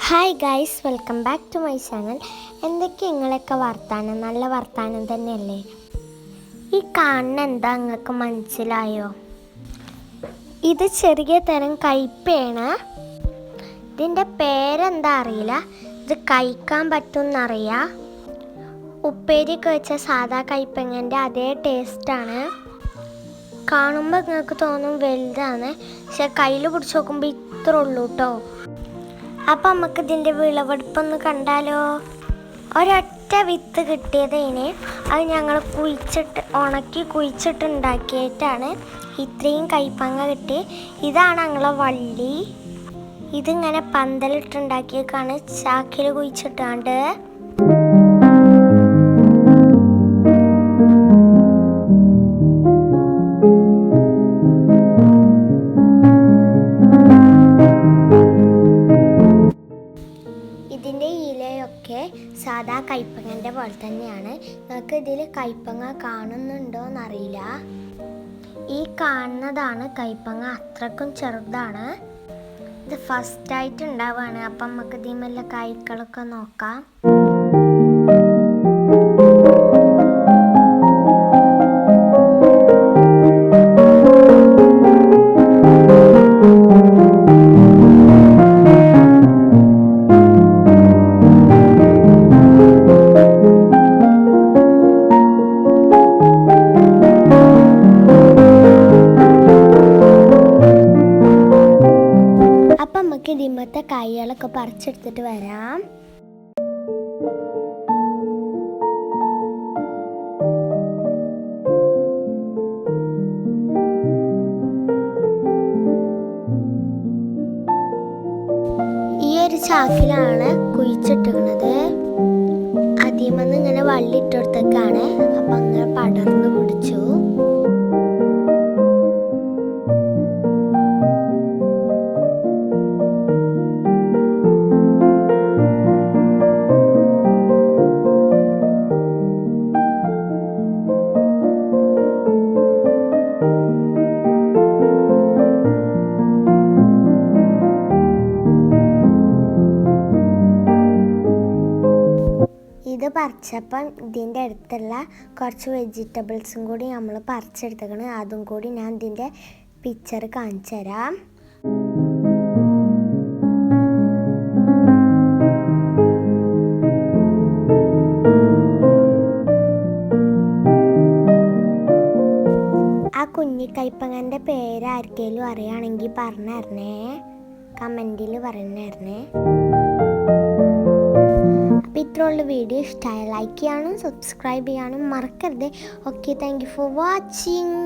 Hi guys, welcome back to my channel. എന്തൊക്കെ നിങ്ങളൊക്കെ വർത്താനം? നല്ല വർത്താനം തന്നെയല്ലേ? ഈ കാണുന്ന എന്താ നിങ്ങൾക്ക് മനസ്സിലായോ? ഇത് ചെറിയ തരം കയ്പയാണ്. ഇതിൻ്റെ പേരെന്താ അറിയില്ല. ഇത് കഴിക്കാൻ പറ്റുമെന്നറിയാം. ഉപ്പേരിയൊക്കെ വെച്ച സാധാ കയ്പങ്ങൻ്റെ അതേ ടേസ്റ്റാണ്. കാണുമ്പോൾ നിങ്ങൾക്ക് തോന്നും വലുതാണ്, പക്ഷെ കയ്യിൽ പിടിച്ച് നോക്കുമ്പോൾ ഇത്ര ഉള്ളൂ കേട്ടോ. അപ്പം നമുക്ക് ഇതിൻ്റെ വിളവെടുപ്പൊന്ന് കണ്ടാലോ? ഒരൊറ്റ വിത്ത് കിട്ടിയതിന് അത് ഞങ്ങൾ ഉണക്കി കുഴിച്ചിട്ടുണ്ടാക്കിയിട്ടാണ് ഇത്രയും കയ്പങ്ങ കിട്ടി. ഇതാണ് ഞങ്ങളെ വള്ളി. ഇതിങ്ങനെ പന്തലിട്ടുണ്ടാക്കിയേക്കാണ്, ചാക്കിൽ കുഴിച്ചിട്ടാണ്ട്. ഇതിൻ്റെ ഇലയൊക്കെ സാധാ കയ്പങ്ങൻ്റെ പോലെ തന്നെയാണ്. നിങ്ങൾക്ക് ഇതിൽ കയ്പങ്ങ കാണുന്നുണ്ടോ എന്നറിയില്ല. ഈ കാണുന്നതാണ് കയ്പങ്ങ, അത്രക്കും ചെറുതാണ്. ഇത് ഫസ്റ്റായിട്ട് ഉണ്ടാവുകയാണ്. അപ്പം നമുക്ക് ഇതിന്മേലുള്ള കായ്ക്കളൊക്കെ നോക്കാം. നമുക്ക് ഇതിമത്തെ കായ്കളൊക്കെ പറിച്ചെടുത്തിട്ട് വരാം. ഈ ഒരു ചാക്കിലാണ് കുഴിച്ചിട്ടിരുന്നത്. അതിമന്ന് ഇങ്ങനെ വള്ളി ഇട്ടെടുത്തേക്കാണ്. അപ്പം അങ്ങനെ പടർന്നു പിടിച്ചു. ഇത് പറിച്ചപ്പം ഇതിൻ്റെ അടുത്തുള്ള കുറച്ച് വെജിറ്റബിൾസും കൂടി നമ്മൾ പറിച്ചെടുത്തേക്കണം. അതും കൂടി ഞാൻ ഇതിൻ്റെ പിക്ചർ കാണിച്ചു തരാം. ആ കുഞ്ഞിക്കയ്പങ്ങൻ്റെ പേര് ആർക്കെങ്കിലും അറിയുകയാണെങ്കിൽ പറഞ്ഞു തരണേ, കമൻറ്റിൽ പറഞ്ഞേ. അപ്പോൾ ഇത്രയുള്ള വീഡിയോ ഇഷ്ടമായ ലൈക്ക് ചെയ്യാനും സബ്സ്ക്രൈബ് ചെയ്യാനും മറക്കരുത്. Okay, thank you for watching.